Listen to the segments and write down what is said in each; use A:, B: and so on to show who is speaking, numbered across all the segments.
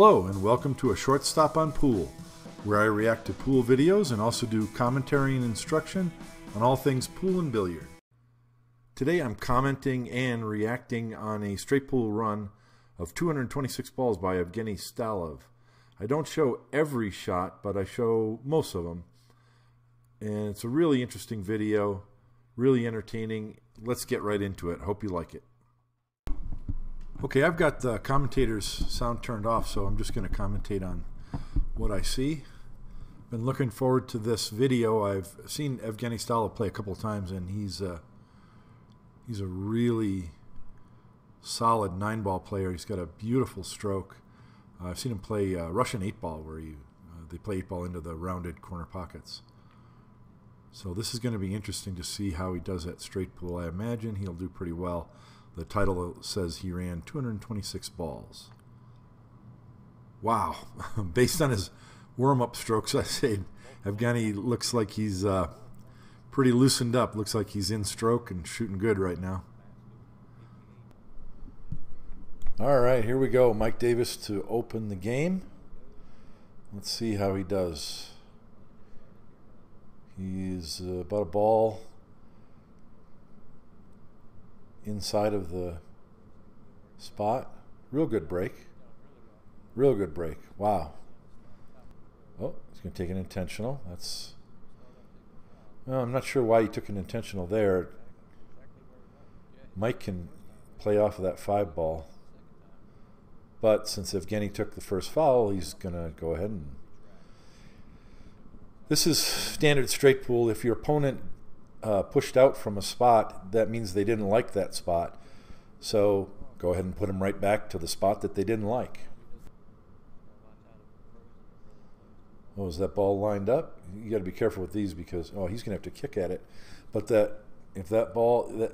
A: Hello and welcome to a short stop on pool, where I react to pool videos and also do commentary and instruction on all things pool and billiard. Today I'm commenting and reacting on a straight pool run of 226 balls by Evgeny Stalev. I don't show every shot, but I show most of them. And it's a really interesting video, really entertaining. Let's get right into it. Hope you like it. Okay, I've got the commentator's sound turned off, so I'm just going to commentate on what I see. Been looking forward to this video. I've seen Evgeny Stalev play a couple of times, and he's a really solid 9-ball player. He's got a beautiful stroke. I've seen him play Russian 8-ball, where they play 8-ball into the rounded corner pockets. So this is going to be interesting to see how he does at straight pool. I imagine he'll do pretty well. The title says he ran 226 balls. Wow. Based on his warm-up strokes, I say Evgeny looks like he's pretty loosened up. Looks like he's in stroke and shooting good right now. All right, here we go. Mike Davis to open the game. Let's see how he does. He's about a ball inside of the spot. Real good break. Real good break. Wow. Oh, he's going to take an intentional. Well, I'm not sure why he took an intentional there. Mike can play off of that 5-ball. But since Evgeny took the first foul, he's going to go ahead and... This is standard straight pool. If your opponent pushed out from a spot, that means they didn't like that spot. So go ahead and put them right back to the spot that they didn't like. Oh, is that ball lined up? You got to be careful with these because he's going to have to kick at it. But if that ball,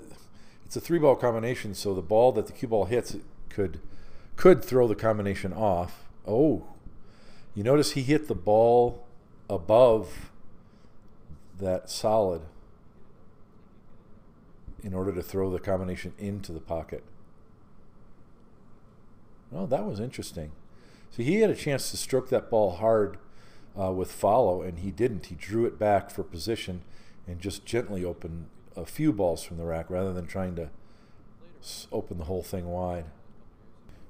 A: it's a 3-ball combination, so the ball that the cue ball hits could throw the combination off. Oh, you notice he hit the ball above that solid in order to throw the combination into the pocket. Well, that was interesting. So he had a chance to stroke that ball hard with follow, and he didn't. He drew it back for position and just gently opened a few balls from the rack rather than trying to open the whole thing wide.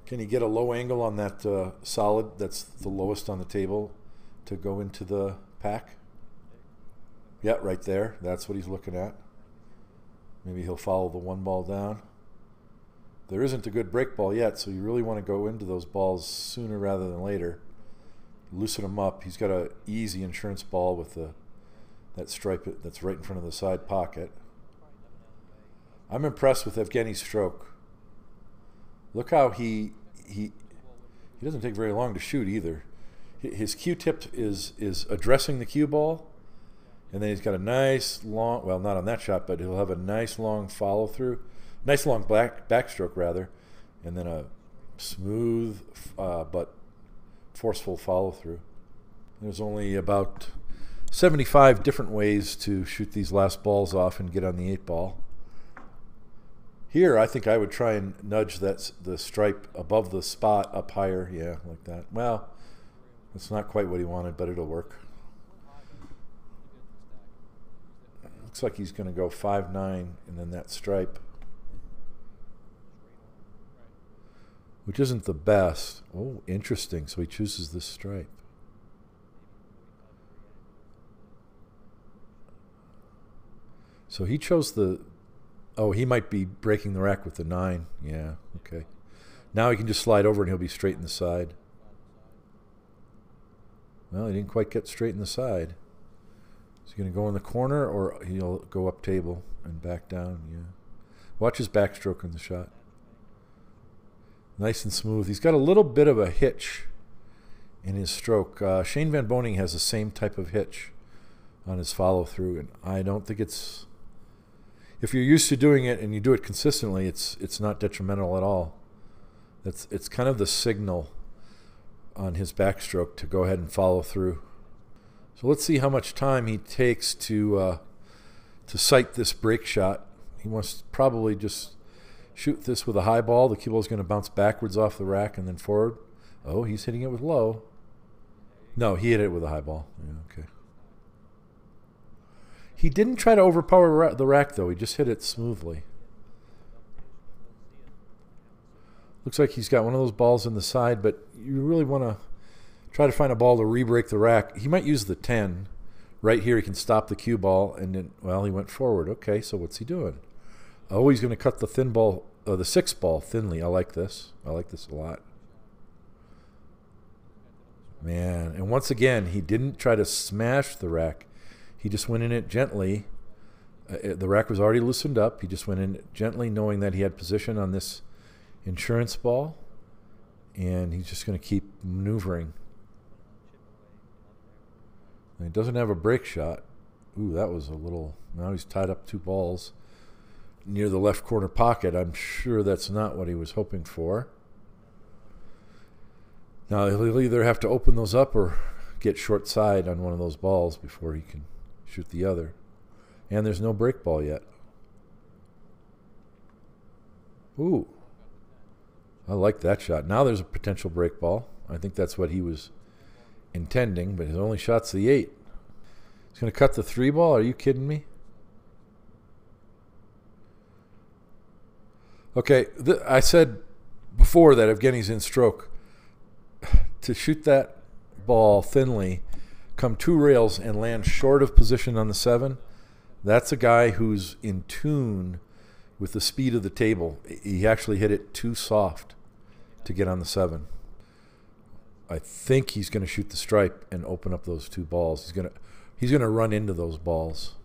A: Can you get a low angle on that solid that's the lowest on the table to go into the pack? Yeah, right there. That's what he's looking at. Maybe he'll follow the 1-ball down. There isn't a good break ball yet, so you really want to go into those balls sooner rather than later. Loosen him up. He's got an easy insurance ball with that stripe that's right in front of the side pocket. I'm impressed with Evgeny's stroke. Look how he doesn't take very long to shoot either. His cue tip is addressing the cue ball, and then he's got a nice long, well, not on that shot, but he'll have a nice long follow through, nice long backstroke rather, and then a smooth but forceful follow through. There's only about 75 different ways to shoot these last balls off and get on the 8-ball. Here, I think I would try and nudge the stripe above the spot up higher, yeah, like that. Well, that's not quite what he wanted, but it'll work. Looks like he's going to go 5-9 and then that stripe, which isn't the best. Oh, interesting. So he chooses this stripe. So he chose the... Oh, he might be breaking the rack with the 9. Yeah, okay. Now he can just slide over and he'll be straight in the side. Well, he didn't quite get straight in the side. Is he going to go in the corner, or he'll go up table and back down? Yeah. Watch his backstroke in the shot. Nice and smooth. He's got a little bit of a hitch in his stroke. Shane Van Boening has the same type of hitch on his follow-through, and I don't think it's... If you're used to doing it and you do it consistently, it's not detrimental at all. It's kind of the signal on his backstroke to go ahead and follow through. So let's see how much time he takes to sight this break shot. He wants to probably just shoot this with a high ball. The cue ball is going to bounce backwards off the rack and then forward. Oh, he's hitting it with low. No, he hit it with a high ball. Yeah, okay. He didn't try to overpower the rack, though. He just hit it smoothly. Looks like he's got one of those balls in the side, but you really want to try to find a ball to re-break the rack. He might use the 10. Right here, he can stop the cue ball, and then, well, he went forward. Okay, so what's he doing? Oh, he's going to cut the thin ball, the 6 ball thinly. I like this. I like this a lot. Man, and once again, he didn't try to smash the rack. He just went in it gently. The rack was already loosened up. He just went in it gently, knowing that he had position on this insurance ball, and he's just going to keep maneuvering. And he doesn't have a break shot. Ooh, that was a little... Now he's tied up 2 balls near the left corner pocket. I'm sure that's not what he was hoping for. Now he'll either have to open those up or get short side on one of those balls before he can shoot the other. And there's no break ball yet. Ooh. I like that shot. Now there's a potential break ball. I think that's what he was intending, but his only shot's the 8. He's going to cut the 3 ball? Are you kidding me? Okay, I said before that Evgeny's in stroke. To shoot that ball thinly, come 2 rails and land short of position on the 7, that's a guy who's in tune with the speed of the table. He actually hit it too soft to get on the 7. I think he's going to shoot the stripe and open up those 2 balls. He's going to run into those balls,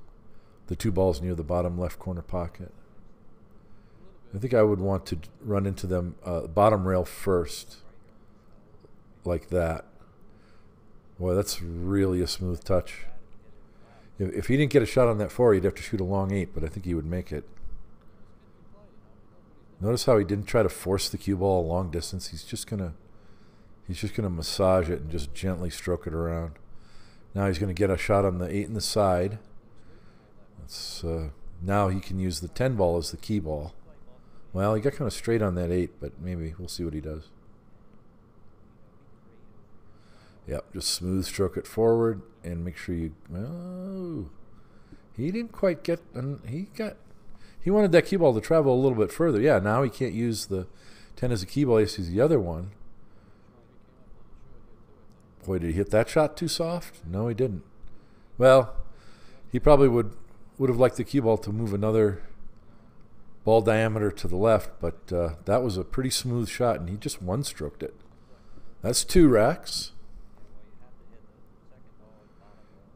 A: the 2 balls near the bottom left corner pocket. I think I would want to run into them bottom rail first, like that. Boy, that's really a smooth touch. If he didn't get a shot on that 4, he'd have to shoot a long 8, but I think he would make it. Notice how he didn't try to force the cue ball a long distance. He's just gonna massage it and just gently stroke it around. Now he's gonna get a shot on the 8 in the side. Now he can use the 10 ball as the key ball. Well, he got kind of straight on that 8, but maybe we'll see what he does. Yep, just smooth stroke it forward and make sure you... Oh, he didn't quite get... He wanted that key ball to travel a little bit further. Yeah, now he can't use the 10 as a key ball. He uses the other one. Boy, did he hit that shot too soft? No, he didn't. Well, he probably would have liked the key ball to move another ball diameter to the left, but that was a pretty smooth shot, and he just one-stroked it. That's 2 racks.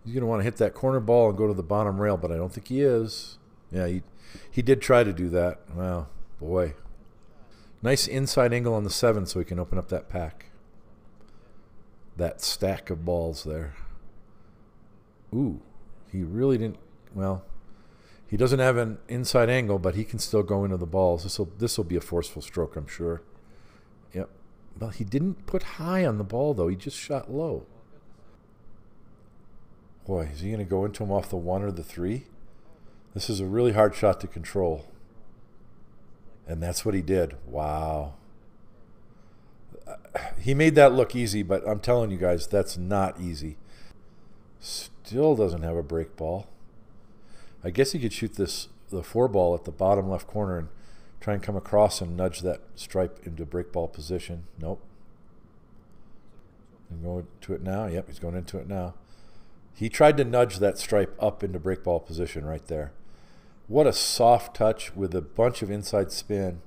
A: He's going to want to hit that corner ball and go to the bottom rail, but I don't think he is. Yeah, he did try to do that. Wow, boy. Nice inside angle on the 7 so he can open up that pack. That stack of balls there. Ooh, he really didn't... Well, he doesn't have an inside angle, but he can still go into the balls. This will be a forceful stroke, I'm sure. Yep. Well, he didn't put high on the ball, though. He just shot low. Boy, is he going to go into him off the 1 or the 3? This is a really hard shot to control. And that's what he did. Wow. He made that look easy, but I'm telling you guys, that's not easy. Still doesn't have a break ball. I guess he could shoot the 4 ball at the bottom left corner and try and come across and nudge that stripe into break ball position. Nope. He's going to it now. Yep, he's going into it now. He tried to nudge that stripe up into break ball position right there. What a soft touch with a bunch of inside spin.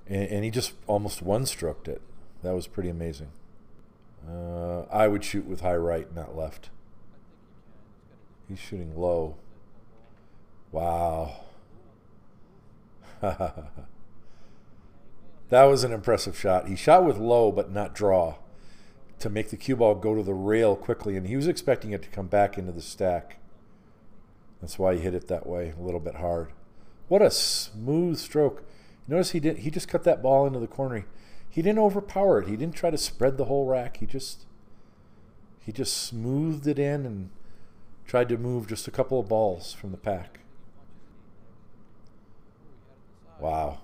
A: And he just almost one-stroked it. That was pretty amazing. I would shoot with high right, not left. He's shooting low. Wow. That was an impressive shot. He shot with low but not draw to make the cue ball go to the rail quickly, and he was expecting it to come back into the stack. That's why he hit it that way, a little bit hard. What a smooth stroke. Notice he just cut that ball into the corner. He didn't overpower it. He didn't try to spread the whole rack. He just smoothed it in and tried to move just a couple of balls from the pack. Wow.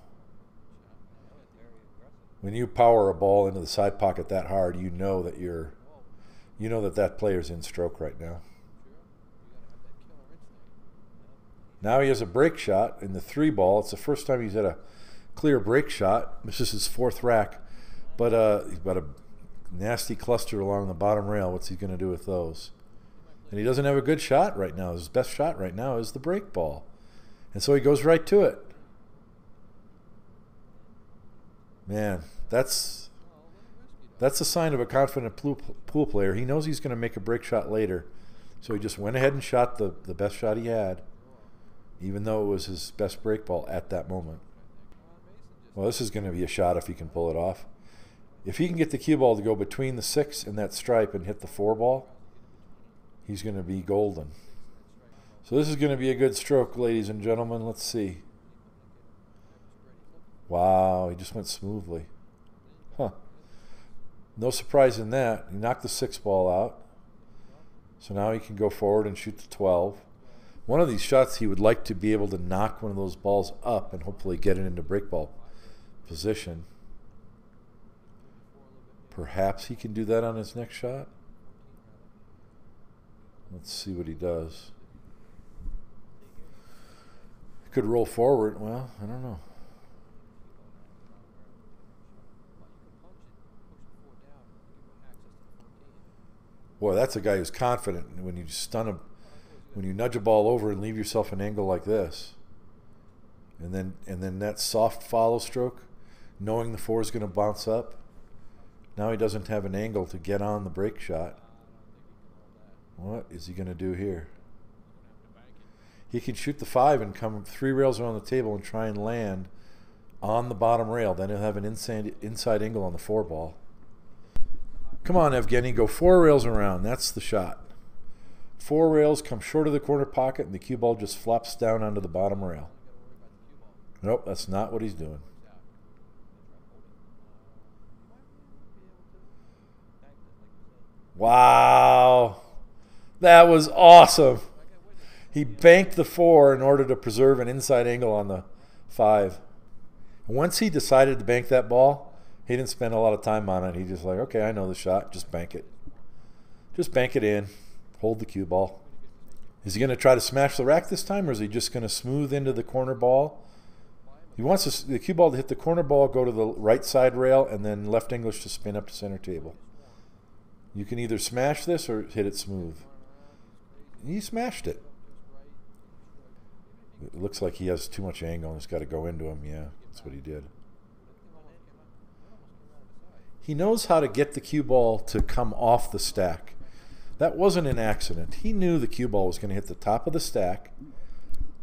A: When you power a ball into the side pocket that hard, you know that that player's in stroke right now. Now he has a break shot in the 3-ball. It's the first time he's had a clear break shot. This is his 4th rack, but he's got a nasty cluster along the bottom rail. What's he going to do with those? And he doesn't have a good shot right now. His best shot right now is the break ball, and so he goes right to it. Man, that's a sign of a confident pool player. He knows he's going to make a break shot later, so he just went ahead and shot the best shot he had, even though it was his best break ball at that moment. Well, this is going to be a shot if he can pull it off. If he can get the cue ball to go between the 6 and that stripe and hit the 4-ball, he's going to be golden. So this is going to be a good stroke, ladies and gentlemen. Let's see. Wow, he just went smoothly. Huh. No surprise in that. He knocked the 6-ball out. So now he can go forward and shoot the 12. One of these shots, he would like to be able to knock one of those balls up and hopefully get it into break ball position. Perhaps he can do that on his next shot. Let's see what he does. He could roll forward. Well, I don't know. Boy, that's a guy who's confident. When you nudge a ball over and leave yourself an angle like this, and then that soft follow stroke, knowing the 4 is going to bounce up. Now he doesn't have an angle to get on the break shot. What is he going to do here? He can shoot the 5 and come 3 rails around the table and try and land on the bottom rail. Then he'll have an inside angle on the 4-ball. Come on, Evgeny, go 4 rails around. That's the shot. 4 rails, come short of the corner pocket, and the cue ball just flops down onto the bottom rail. Nope, that's not what he's doing. Wow. That was awesome. He banked the 4 in order to preserve an inside angle on the 5. Once he decided to bank that ball, he didn't spend a lot of time on it. He just like, okay, I know the shot. Just bank it. Just bank it in. Hold the cue ball. Is he going to try to smash the rack this time, or is he just going to smooth into the corner ball? He wants the cue ball to hit the corner ball, go to the right side rail, and then left English to spin up to center table. You can either smash this or hit it smooth. He smashed it. It looks like he has too much angle and it's got to go into him. Yeah, that's what he did. He knows how to get the cue ball to come off the stack. That wasn't an accident. He knew the cue ball was going to hit the top of the stack,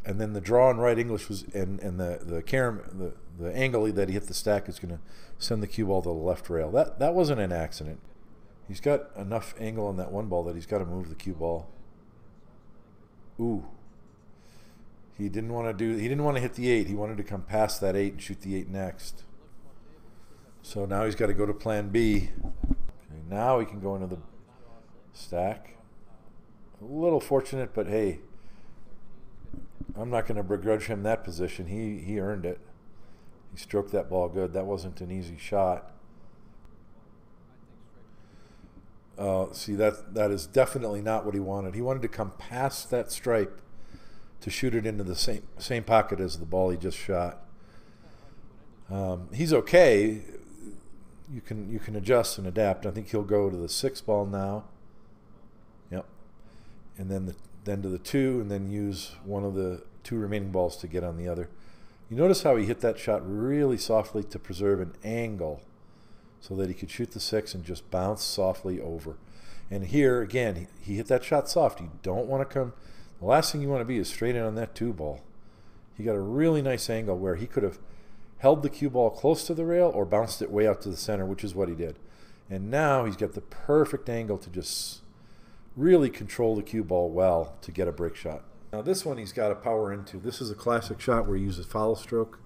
A: and then the draw in right English was, and the angle that he hit the stack is going to send the cue ball to the left rail. That wasn't an accident. He's got enough angle on that 1-ball that he's got to move the cue ball. Ooh. He didn't want to hit the 8. He wanted to come past that 8 and shoot the 8 next. So now he's got to go to plan B. Okay, now he can go into the stack. A little fortunate, but hey, I'm not going to begrudge him that position. He earned it. He stroked that ball good. That wasn't an easy shot. See, that is definitely not what he wanted. He wanted to come past that stripe to shoot it into the same pocket as the ball he just shot. He's okay. You can adjust and adapt. I think he'll go to the 6-ball now. Yep. And then to the 2, and then use one of the 2 remaining balls to get on the other. You notice how he hit that shot really softly to preserve an angle so that he could shoot the 6 and just bounce softly over. And here, again, he hit that shot soft. You don't want to come. The last thing you want to be is straight in on that 2-ball. He got a really nice angle where he could have held the cue ball close to the rail or bounced it way out to the center, which is what he did. And now he's got the perfect angle to just really control the cue ball well to get a break shot. Now this one he's got to power into. This is a classic shot where he uses follow stroke.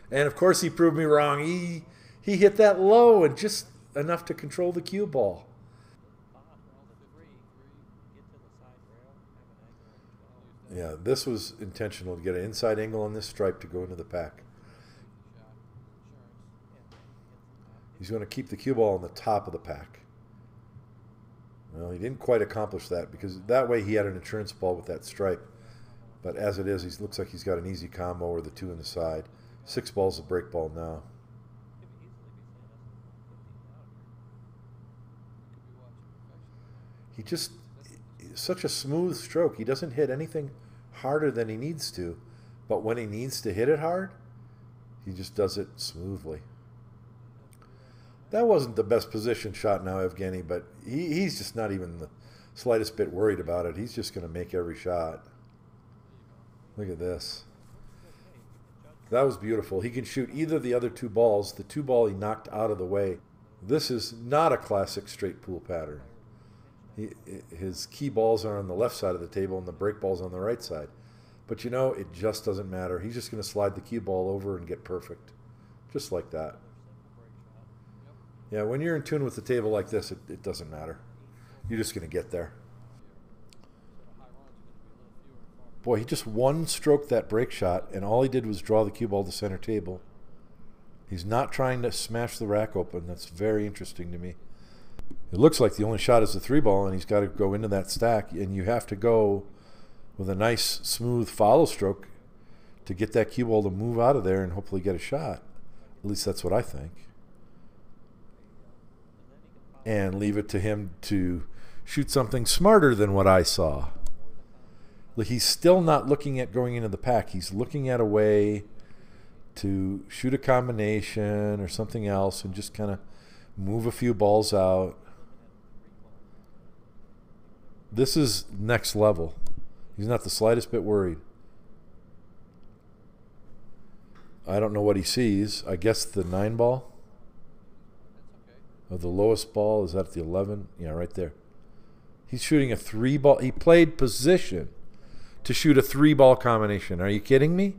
A: And of course he proved me wrong. He hit that low and just enough to control the cue ball. Yeah, this was intentional to get an inside angle on this stripe to go into the pack. He's going to keep the cue ball on the top of the pack. Well, he didn't quite accomplish that because that way he had an insurance ball with that stripe. But as it is, he looks like he's got an easy combo or the 2 in the side. 6 balls a break ball now. He just, such a smooth stroke. He doesn't hit anything harder than he needs to. But when he needs to hit it hard, he just does it smoothly. That wasn't the best position shot now, Evgeny, but he's just not even the slightest bit worried about it. He's just going to make every shot. Look at this. That was beautiful. He can shoot either of the other 2 balls. The 2 ball he knocked out of the way. This is not a classic straight pool pattern. His key balls are on the left side of the table and the break ball's on the right side. But you know, it just doesn't matter. He's just going to slide the cue ball over and get perfect. Just like that. Yeah, when you're in tune with the table like this, it doesn't matter. You're just going to get there. Boy, he just one-stroked that break shot, and all he did was draw the cue ball to center table. He's not trying to smash the rack open. That's very interesting to me. It looks like the only shot is the 3 ball, and he's got to go into that stack, and you have to go with a nice, smooth follow stroke to get that cue ball to move out of there and hopefully get a shot. At least that's what I think. And leave it to him to shoot something smarter than what I saw. He's still not looking at going into the pack. He's looking at a way to shoot a combination or something else and just kind of move a few balls out. This is next level. He's not the slightest bit worried. I don't know what he sees. I guess the 9 ball. Or the lowest ball, is that the 11? Yeah, right there. He's shooting a 3 ball. He played position to shoot a 3 ball combination. Are you kidding me?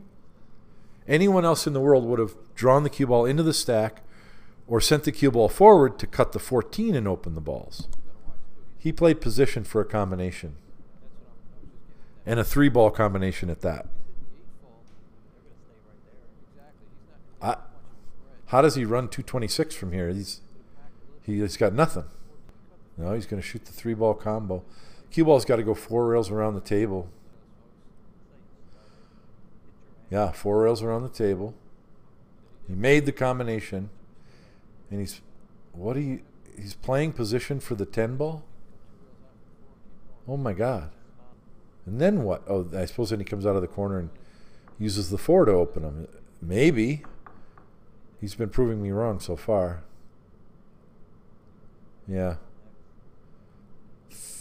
A: Anyone else in the world would have drawn the cue ball into the stack or sent the cue ball forward to cut the 14 and open the balls. He played position for a combination. And a 3 ball combination at that. How does he run 226 from here? He's got nothing. No, he's going to shoot the 3 ball combo. Cue ball's got to go 4 rails around the table. Yeah, 4 rails around the table. He made the combination. And he's playing position for the 10 ball? Oh my God. And then what? Oh, I suppose then he comes out of the corner and uses the 4 to open him. Maybe. He's been proving me wrong so far. Yeah.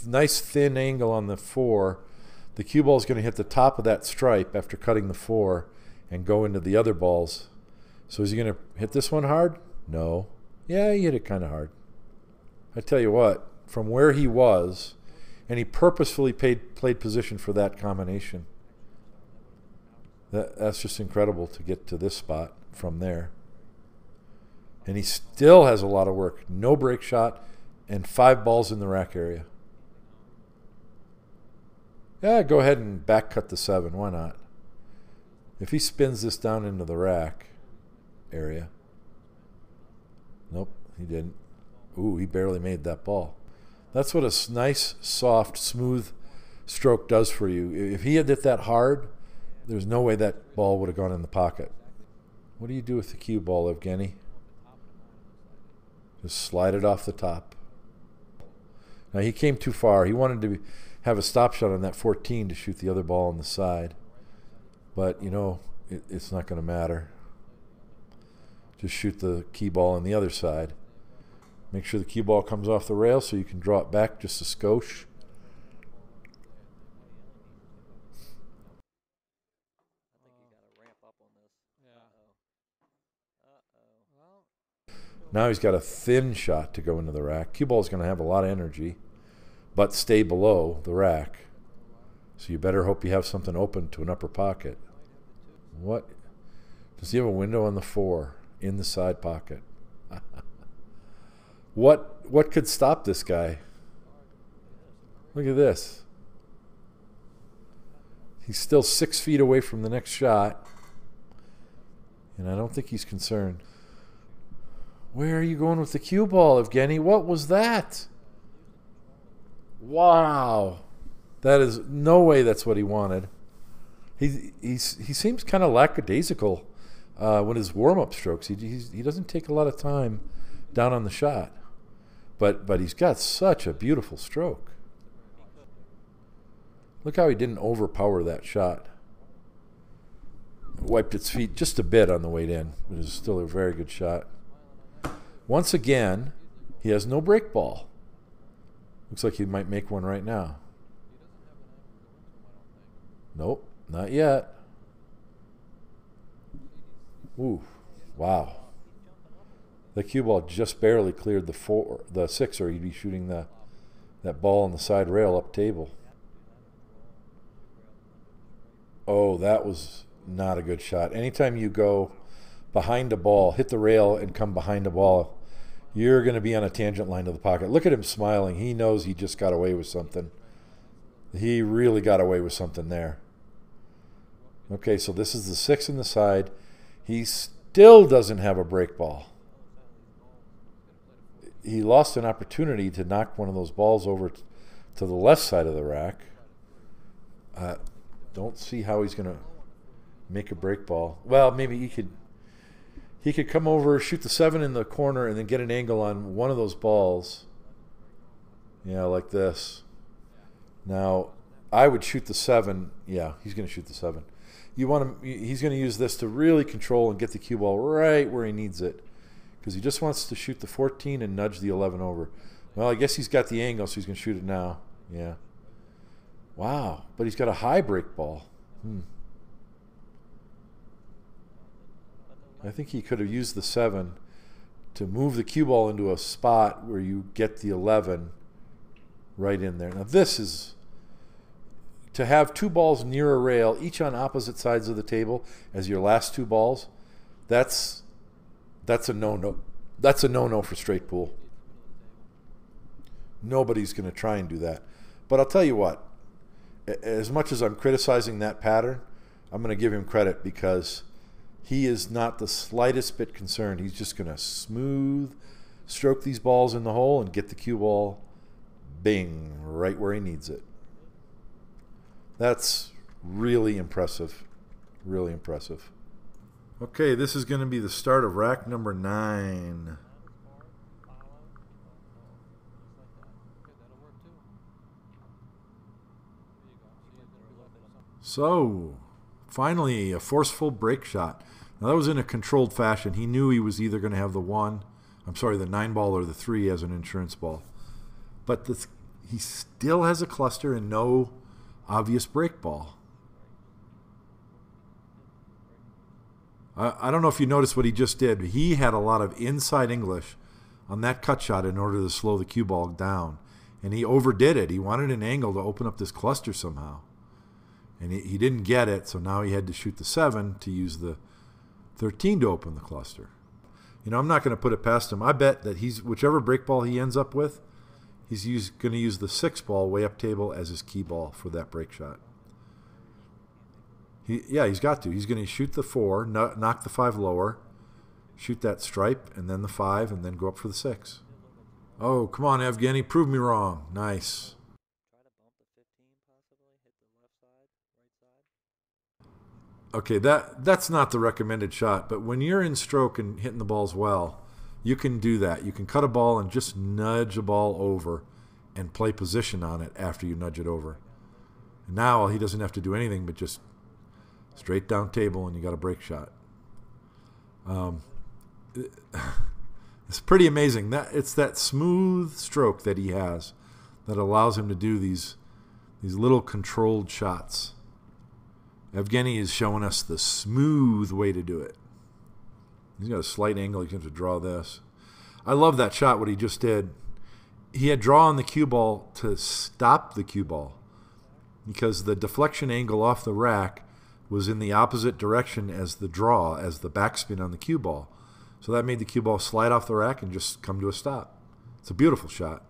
A: Nice thin angle on the 4. The cue ball is going to hit the top of that stripe after cutting the 4 and go into the other balls. So is he going to hit this one hard? No. Yeah, he hit it kind of hard. I tell you what, from where he was, and he purposefully played position for that combination. That's just incredible to get to this spot from there. And he still has a lot of work. No break shot and 5 balls in the rack area. Yeah, go ahead and back cut the 7. Why not? If he spins this down into the rack area. Nope, he didn't. Ooh, he barely made that ball. That's what a nice, soft, smooth stroke does for you. If he had hit that hard, there's no way that ball would have gone in the pocket. What do you do with the cue ball, Evgeny? Just slide it off the top. Now, he came too far. He wanted to have a stop shot on that 14 to shoot the other ball on the side. But, you know, it's not going to matter. Just shoot the key ball on the other side. Make sure the cue ball comes off the rail so you can draw it back just a skosh. Now he's got a thin shot to go into the rack. Cue ball is going to have a lot of energy, but stay below the rack. So you better hope you have something open to an upper pocket. What? Does he have a window on the 4 in the side pocket? What could stop this guy? Look at this. He's still 6 feet away from the next shot, and I don't think he's concerned. Where are you going with the cue ball, Evgeny? What was that? Wow. That is no way that's what he wanted. He seems kind of lackadaisical with his warm-up strokes. He doesn't take a lot of time down on the shot. But he's got such a beautiful stroke. Look how he didn't overpower that shot. Wiped its feet just a bit on the way in, but it was still a very good shot. Once again, he has no break ball. Looks like he might make one right now. Nope, not yet. Ooh, wow. The cue ball just barely cleared the 6, or he'd be shooting that ball on the side rail up table. Oh, that was not a good shot. Anytime you go behind a ball, hit the rail and come behind a ball, you're going to be on a tangent line to the pocket. Look at him smiling. He knows he just got away with something. He really got away with something there. Okay, so this is the 6 in the side. He still doesn't have a break ball. He lost an opportunity to knock one of those balls over to the left side of the rack. Don't see how he's going to make a break ball. Well, maybe he could come over, shoot the 7 in the corner, and then get an angle on one of those balls. Yeah, like this. Now, I would shoot the 7. Yeah, he's going to shoot the 7. You want him? He's going to use this to really control and get the cue ball right where he needs it, because he just wants to shoot the 14 and nudge the 11 over. Well, I guess he's got the angle, so he's going to shoot it now. Yeah. Wow, but he's got a high break ball. I think he could have used the 7 to move the cue ball into a spot where you get the 11 right in there. Now this is, to have 2 balls near a rail, each on opposite sides of the table as your last 2 balls, that's a no-no. That's a no-no for straight pool. Nobody's going to try and do that. But I'll tell you what, as much as I'm criticizing that pattern, I'm going to give him credit, because he is not the slightest bit concerned. He's just going to smooth stroke these balls in the hole and get the cue ball, bing, right where he needs it. That's really impressive. Really impressive. Okay, this is going to be the start of rack number 9. So, finally, a forceful break shot. Now, that was in a controlled fashion. He knew he was either going to have the 9 ball or the 3 as an insurance ball. But he still has a cluster and no obvious break ball. I don't know if you noticed what he just did. He had a lot of inside English on that cut shot in order to slow the cue ball down. And he overdid it. He wanted an angle to open up this cluster somehow. And he didn't get it, so now he had to shoot the 7 to use the 13 to open the cluster. You know, I'm not going to put it past him. I bet that whichever break ball he ends up with, he's going to use the 6 ball way up table as his key ball for that break shot. He's got to. He's going to shoot the 4, knock the 5 lower, shoot that stripe, and then the 5, and then go up for the 6. Oh, come on, Evgeny, prove me wrong. Nice. Okay, that's not the recommended shot, but when you're in stroke and hitting the balls well, you can do that. You can cut a ball and just nudge a ball over and play position on it after you nudge it over. And now he doesn't have to do anything but just straight down table, and you got a break shot. It's pretty amazing. It's that smooth stroke that he has that allows him to do these little controlled shots. Evgeny is showing us the smooth way to do it. He's got a slight angle. He's going to draw this. I love that shot, what he just did. He had draw on the cue ball to stop the cue ball because the deflection angle off the rack was in the opposite direction as the draw, as the backspin on the cue ball. So that made the cue ball slide off the rack and just come to a stop. It's a beautiful shot.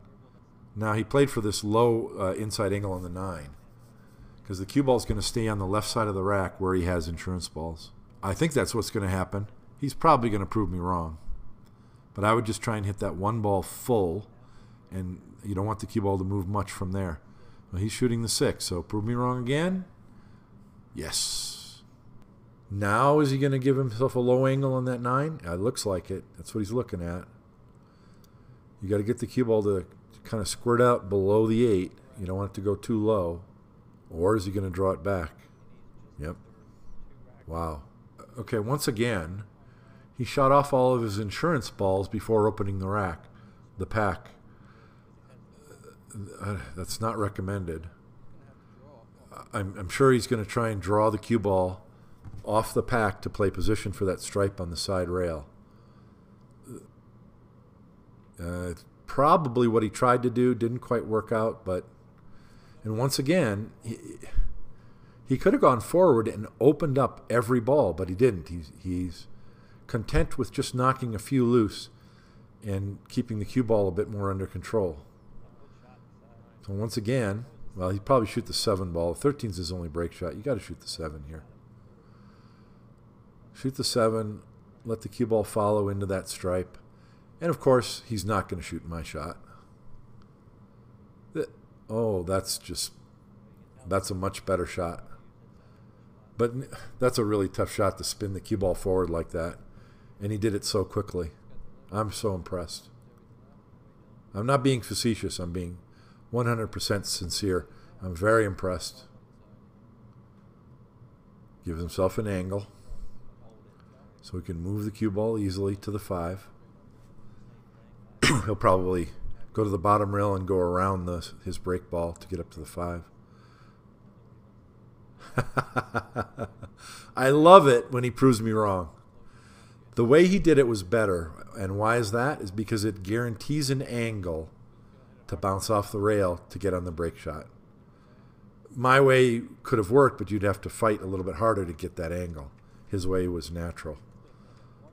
A: Now he played for this low inside angle on the 9 because the cue ball is going to stay on the left side of the rack where he has insurance balls. I think that's what's going to happen. He's probably going to prove me wrong. But I would just try and hit that one ball full, and you don't want the cue ball to move much from there. Well, he's shooting the 6, so prove me wrong again. Yes. Now is he going to give himself a low angle on that 9? It looks like it. That's what he's looking at. You got to get the cue ball to kind of squirt out below the 8. You don't want it to go too low. Or is he going to draw it back? Yep. Wow. Okay, once again, he shot off all of his insurance balls before opening the pack. That's not recommended. I'm sure he's going to try and draw the cue ball off the pack to play position for that stripe on the side rail. Probably what he tried to do, didn't quite work out, and once again, he could have gone forward and opened up every ball, but he didn't. He's content with just knocking a few loose and keeping the cue ball a bit more under control. So once again, well, he'd probably shoot the 7 ball. 13's his only break shot. You got to shoot the 7 here. Shoot the 7, let the cue ball follow into that stripe. And of course, he's not going to shoot my shot. Oh, that's a much better shot. But that's a really tough shot to spin the cue ball forward like that. And he did it so quickly. I'm so impressed. I'm not being facetious. I'm being 100% sincere. I'm very impressed. Gives himself an angle so he can move the cue ball easily to the 5. He'll probably go to the bottom rail and go around his break ball to get up to the 5. I love it when he proves me wrong. The way he did it was better. And why is that? Is because it guarantees an angle to bounce off the rail to get on the break shot. My way could have worked, but you'd have to fight a little bit harder to get that angle. His way was natural.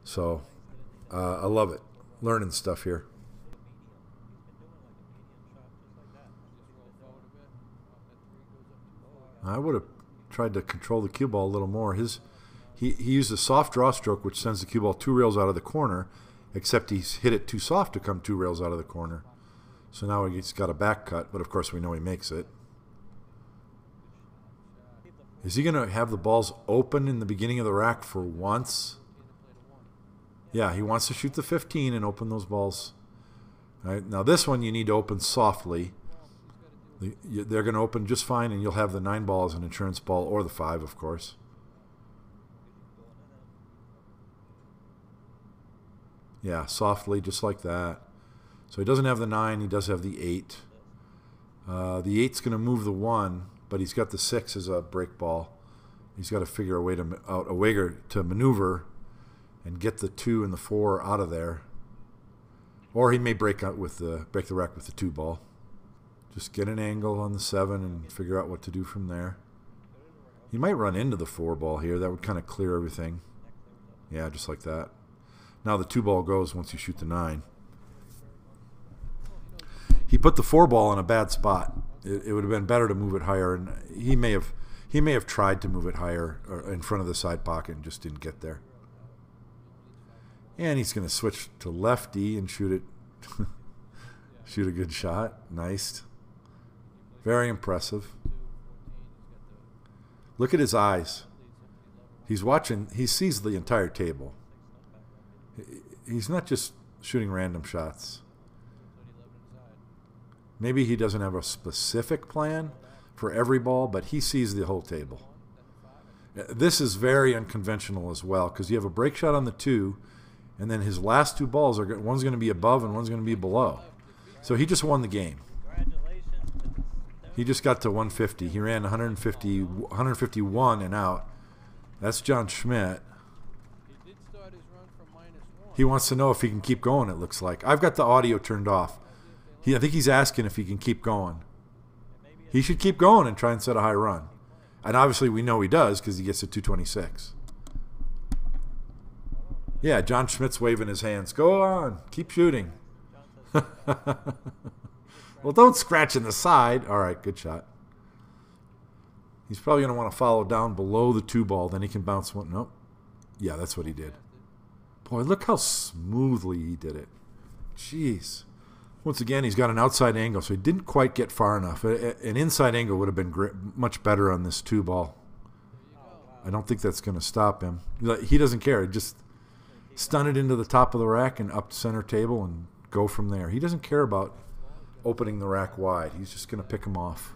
A: So I love it. Learning stuff here. I would have tried to control the cue ball a little more. He used a soft draw stroke, which sends the cue ball 2 rails out of the corner, except he's hit it too soft to come 2 rails out of the corner. So now he's got a back cut, but of course we know he makes it. Is he going to have the balls open in the beginning of the rack for once? Yeah, he wants to shoot the 15 and open those balls. All right, now this one you need to open softly. They're going to open just fine, and you'll have the 9 ball as an insurance ball, or the 5, of course. Yeah, softly, just like that. So he doesn't have the 9, he does have the 8. The 8's going to move the 1, but he's got the 6 as a break ball. He's got to figure out a way to maneuver and get the 2 and the 4 out of there. Or he may break the rack with the 2 ball. Just get an angle on the 7 and figure out what to do from there. He might run into the 4 ball here. That would kind of clear everything. Yeah, just like that. Now the 2 ball goes once you shoot the 9. He put the 4 ball in a bad spot. It would have been better to move it higher, and he may have tried to move it higher or in front of the side pocket and just didn't get there. And he's going to switch to lefty and shoot it. Shoot a good shot. Nice. Very impressive. Look at his eyes. He's watching. He sees the entire table. He's not just shooting random shots. Maybe he doesn't have a specific plan for every ball, but he sees the whole table. This is very unconventional as well, because you have a break shot on the 2, and then his last 2 balls one's going to be above and one's going to be below. So he just won the game. He just got to 150. He ran 151 and out. That's John Schmidt. He wants to know if he can keep going, it looks like. I've got the audio turned off. I think he's asking if he can keep going. He should keep going and try and set a high run. And obviously we know he does because he gets to 226. Yeah, John Schmidt's waving his hands. Go on. Keep shooting. Well, don't scratch in the side. All right, good shot. He's probably going to want to follow down below the 2 ball. Then he can bounce one. Nope. Yeah, that's what he did. Boy, look how smoothly he did it. Jeez. Once again, he's got an outside angle, so he didn't quite get far enough. An inside angle would have been much better on this 2-ball. I don't think that's going to stop him. He doesn't care. He just stun it into the top of the rack and up to center table and go from there. He doesn't care about opening the rack wide. He's just going to pick him off.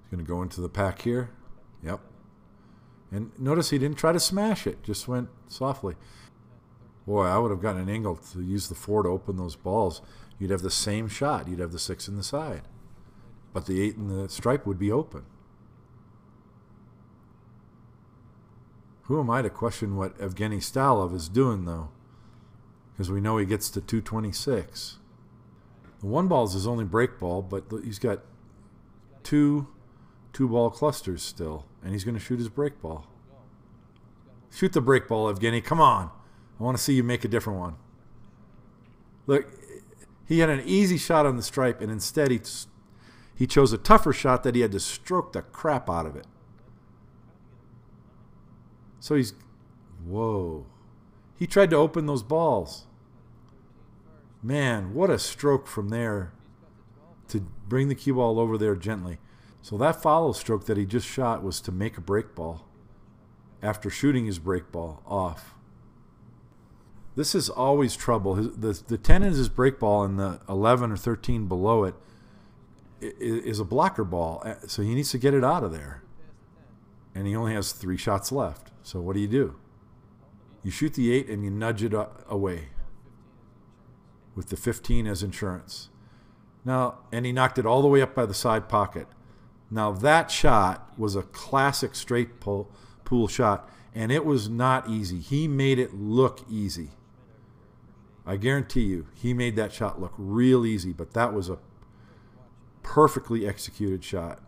A: He's going to go into the pack here. Yep. And notice he didn't try to smash it. Just went softly. Boy, I would have gotten an angle to use the 4 to open those balls. You'd have the same shot. You'd have the 6 in the side. But the 8 in the stripe would be open. Who am I to question what Evgeny Stalev is doing, though? Because we know he gets to 226. The 1 ball is his only break ball, but he's got 2 2-ball clusters still. And he's going to shoot his break ball. Shoot the break ball, Evgeny. Come on. I want to see you make a different one. Look, he had an easy shot on the stripe, and instead he chose a tougher shot that he had to stroke the crap out of it. So he's, whoa. He tried to open those balls. Man, what a stroke from there to bring the cue ball over there gently. So that follow stroke that he just shot was to make a break ball after shooting his break ball off. This is always trouble. The 10 is his break ball, and the 11 or 13 below it is a blocker ball. So he needs to get it out of there. And he only has 3 shots left. So what do? You shoot the 8 and you nudge it away with the 15 as insurance. Now, and he knocked it all the way up by the side pocket. Now that shot was a classic straight pool shot, and it was not easy. He made it look easy. I guarantee you, he made that shot look real easy, but that was a perfectly executed shot.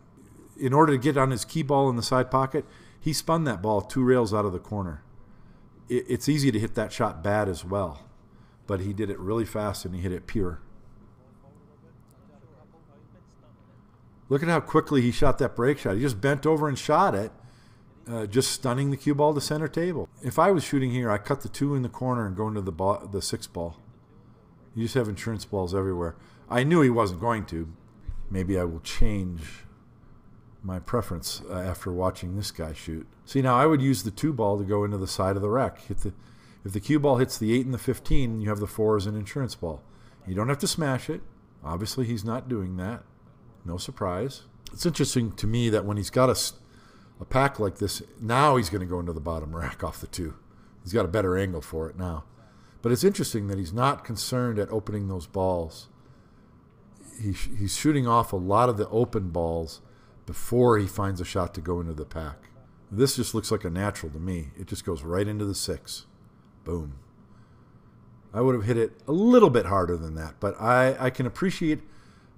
A: In order to get on his key ball in the side pocket, he spun that ball 2 rails out of the corner. It's easy to hit that shot bad as well, but he did it really fast and he hit it pure. Look at how quickly he shot that break shot. He just bent over and shot it, just stunning the cue ball to center table. If I was shooting here, I cut the 2 in the corner and go into the 6 ball. You just have insurance balls everywhere. I knew he wasn't going to. Maybe I will change my preference after watching this guy shoot. See, now I would use the 2 ball to go into the side of the rack. If the cue ball hits the 8 and the 15, you have the 4 as an insurance ball. You don't have to smash it. Obviously, he's not doing that. No surprise. It's interesting to me that when he's got a pack like this, now he's going to go into the bottom rack off the 2. He's got a better angle for it now. But it's interesting that he's not concerned at opening those balls. He's shooting off a lot of the open balls before he finds a shot to go into the pack. This just looks like a natural to me. It just goes right into the 6. Boom. I would have hit it a little bit harder than that, but I can appreciate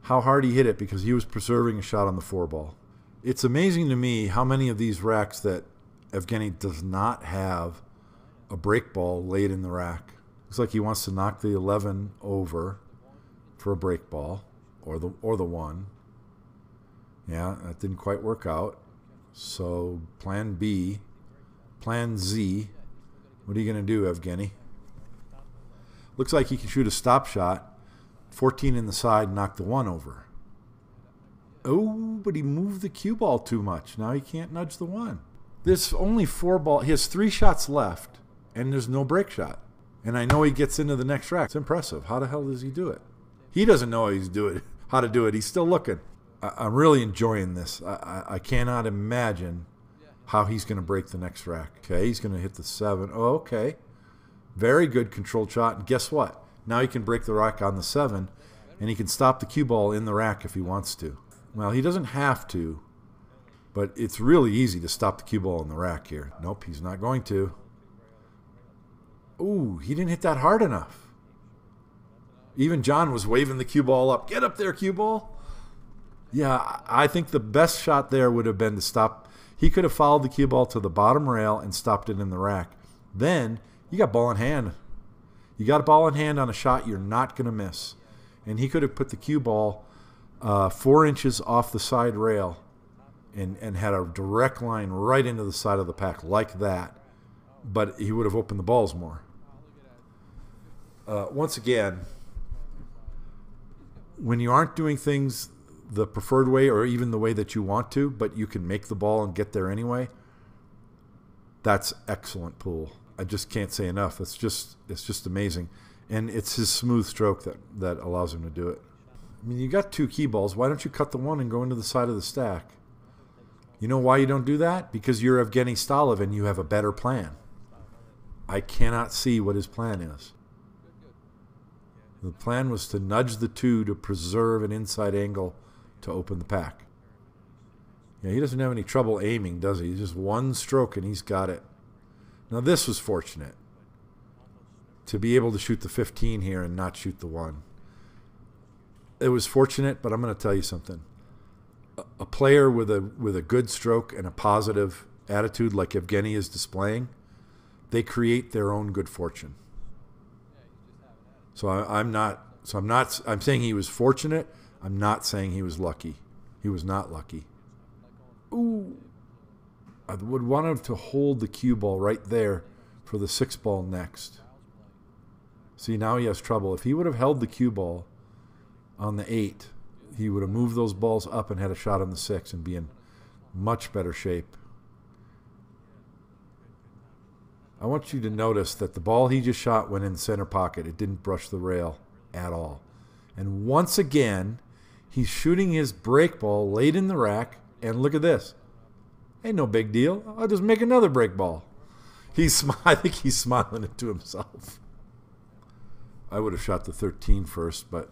A: how hard he hit it because he was preserving a shot on the 4 ball. It's amazing to me how many of these racks that Evgeny does not have a break ball laid in the rack. Looks like he wants to knock the 11 over for a break ball or the 1. Yeah, that didn't quite work out. So plan B, plan Z. What are you going to do, Evgeny? Looks like he can shoot a stop shot. 14 in the side, knock the 1 over. Oh, but he moved the cue ball too much. Now he can't nudge the 1. There's only 4 ball. He has 3 shots left, and there's no break shot. And I know he gets into the next rack. It's impressive. How the hell does he do it? He doesn't know how to do it. He's still looking. I'm really enjoying this. I cannot imagine how he's going to break the next rack. Okay, he's going to hit the 7. Oh, okay. Very good controlled shot. And guess what? Now he can break the rack on the 7, and he can stop the cue ball in the rack if he wants to. Well, he doesn't have to, but it's really easy to stop the cue ball in the rack here. Nope, he's not going to. Ooh, he didn't hit that hard enough. Even John was waving the cue ball up. Get up there, cue ball. Yeah, I think the best shot there would have been to stop. He could have followed the cue ball to the bottom rail and stopped it in the rack. Then you got ball in hand. You got a ball in hand on a shot you're not going to miss. And he could have put the cue ball 4 inches off the side rail and had a direct line right into the side of the pack like that. But he would have opened the balls more. Once again, when you aren't doing things the preferred way or even the way that you want to, but you can make the ball and get there anyway, that's excellent pool. I just can't say enough. It's just amazing. And it's his smooth stroke that allows him to do it. I mean, you got 2 key balls. Why don't you cut the one and go into the side of the stack? You know why you don't do that? Because you're Evgeny Stalev and you have a better plan. I cannot see what his plan is. The plan was to nudge the 2 to preserve an inside angle to open the pack. Yeah, he doesn't have any trouble aiming, does he? He's just one stroke and he's got it. Now this was fortunate. To be able to shoot the 15 here and not shoot the 1. It was fortunate, but I'm going to tell you something. A player with a good stroke and a positive attitude like Evgeny is displaying, they create their own good fortune. I'm saying he was fortunate. I'm not saying he was lucky. He was not lucky. Ooh. I would want him to hold the cue ball right there for the 6 ball next. See, now he has trouble. If he would have held the cue ball on the 8, he would have moved those balls up and had a shot on the 6 and be in much better shape. I want you to notice that the ball he just shot went in the center pocket. It didn't brush the rail at all. And once again, he's shooting his break ball late in the rack, and look at this. Ain't no big deal. I'll just make another break ball. I think he's smiling it to himself. I would have shot the 13 first, but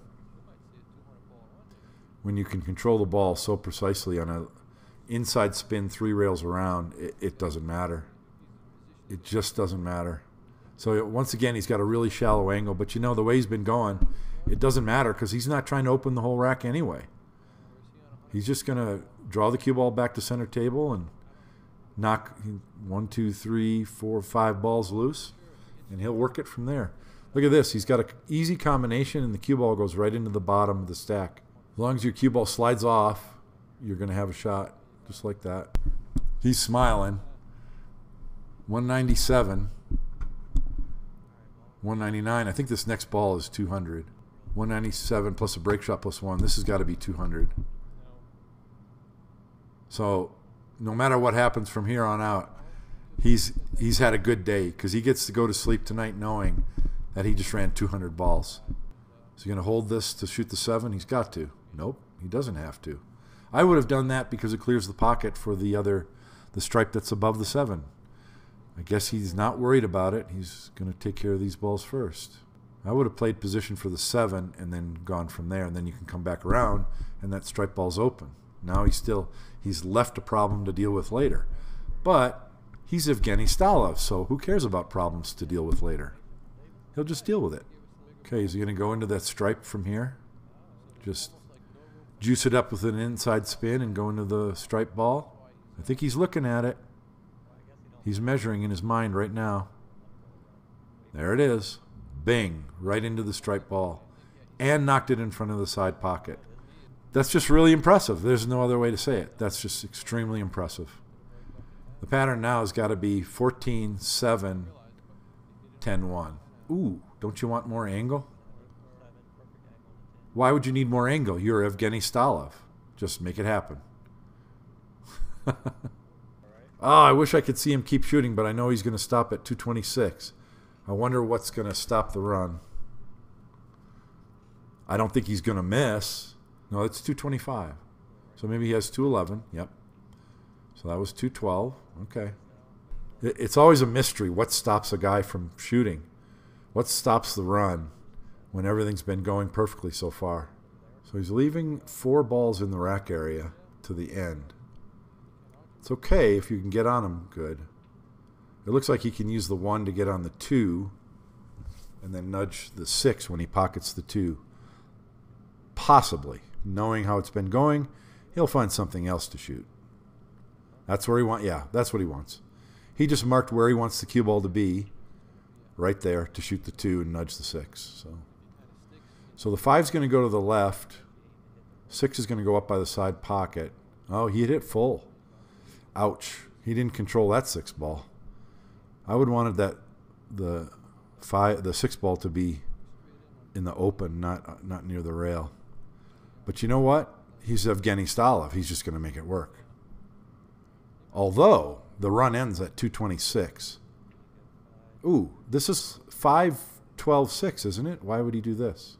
A: when you can control the ball so precisely on a inside spin 3 rails around, it doesn't matter. It just doesn't matter. So once again, he's got a really shallow angle, but you know the way he's been going, it doesn't matter because he's not trying to open the whole rack anyway. He's just going to draw the cue ball back to center table and knock 1, 2, 3, 4, 5 balls loose, and he'll work it from there. Look at this. He's got an easy combination, and the cue ball goes right into the bottom of the stack. As long as your cue ball slides off, you're going to have a shot just like that. He's smiling. 197. 199. I think this next ball is 200. 197 plus a break shot plus 1. This has got to be 200. So no matter what happens from here on out, he's had a good day because he gets to go to sleep tonight knowing that he just ran 200 balls. Is he going to hold this to shoot the 7? He's got to. Nope, he doesn't have to. I would have done that because it clears the pocket for the stripe that's above the 7. I guess he's not worried about it. He's going to take care of these balls first. I would have played position for the 7 and then gone from there, and then you can come back around and that stripe ball's open. Now he's left a problem to deal with later. But he's Evgeny Stalev, so who cares about problems to deal with later? He'll just deal with it. Okay, is he going to go into that stripe from here? Just juice it up with an inside spin and go into the stripe ball? I think he's looking at it. He's measuring in his mind right now. There it is. Bing, right into the stripe ball. And knocked it in front of the side pocket. That's just really impressive. There's no other way to say it. That's just extremely impressive. The pattern now has got to be 14, 7, 10, 1. Ooh, don't you want more angle? Why would you need more angle? You're Evgeny Stalev. Just make it happen. Oh, I wish I could see him keep shooting, but I know he's going to stop at 226. I wonder what's going to stop the run. I don't think he's going to miss. No, it's 225. So maybe he has 211. Yep. So that was 212. Okay. It's always a mystery. What stops a guy from shooting? What stops the run when everything's been going perfectly so far? So he's leaving 4 balls in the rack area to the end. It's okay if you can get on him good. It looks like he can use the 1 to get on the 2 and then nudge the 6 when he pockets the 2. Possibly. Knowing how it's been going, he'll find something else to shoot. That's where he wants. Yeah, that's what he wants. He just marked where he wants the cue ball to be right there to shoot the 2 and nudge the 6. So the 5's going to go to the left. 6 is going to go up by the side pocket. Oh, he hit it full. Ouch. He didn't control that 6 ball. I would wanted the 6 ball to be in the open, not near the rail. But you know what? He's Evgeny Stalev. He's just going to make it work. Although the run ends at 226. Ooh, this is 5-12-6, isn't it? Why would he do this?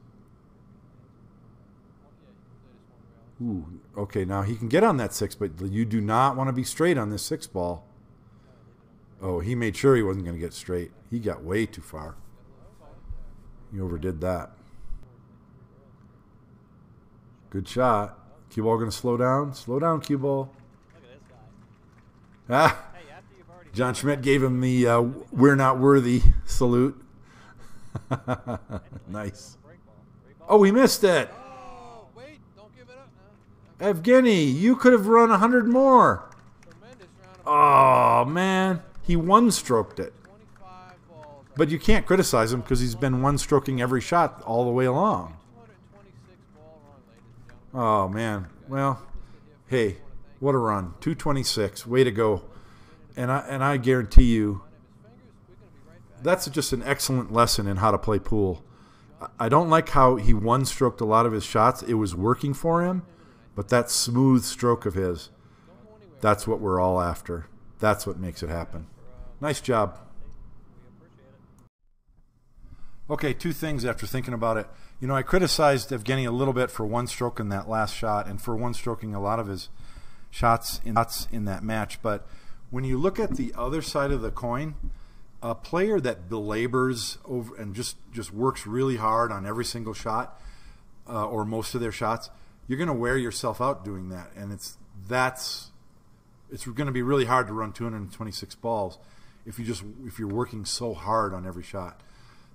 A: Ooh, okay, now he can get on that 6, but you do not want to be straight on this 6 ball. Oh, he made sure he wasn't going to get straight. He got way too far. He overdid that. Good shot. Cue ball going to slow down. Slow down, cue ball.
B: Look at this guy.
A: Ah, John Schmidt gave him the "we're not worthy" salute. Nice. Oh, he missed it.
B: Oh, wait, don't give it up now.
A: Evgeny, you could have run 100 more.
B: Tremendous round of
A: Oh, man. He one-stroked it.
B: 25 balls.
A: But you can't criticize him because he's been one-stroking every shot all the way along.
B: 226 ball run, ladies and gentlemen.
A: Oh, man. Well, hey, what a run. 226. Way to go. And I guarantee you, that's just an excellent lesson in how to play pool. I don't like how he one-stroked a lot of his shots. It was working for him, but that smooth stroke of his, that's what we're all after. That's what makes it happen. Nice job. Okay, 2 things after thinking about it. You know, I criticized Evgeny a little bit for one-stroking that last shot and for one-stroking a lot of his shots in that match. But when you look at the other side of the coin, a player that belabors over and just works really hard on every single shot or most of their shots, you're going to wear yourself out doing that. And it's going to be really hard to run 226 balls if you're working so hard on every shot.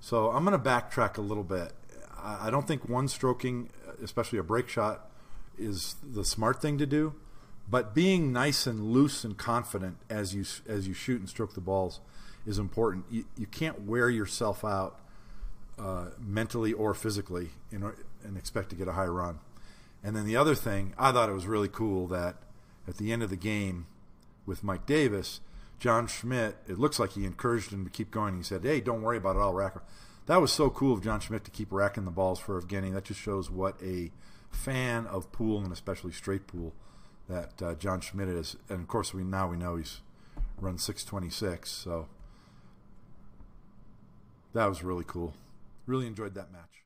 A: So I'm going to backtrack a little bit. I don't think one-stroking, especially a break shot, is the smart thing to do. But being nice and loose and confident as you shoot and stroke the balls is important. You can't wear yourself out mentally or physically and expect to get a high run. And then the other thing, I thought it was really cool that at the end of the game with Mike Davis, John Schmidt, it looks like he encouraged him to keep going. He said, "Hey, don't worry about it, I'll rack it." That was so cool of John Schmidt to keep racking the balls for Evgeny. That just shows what a fan of pool, and especially straight pool, that John Schmidt is. And of course, we know he's run 626. So that was really cool. Really enjoyed that match.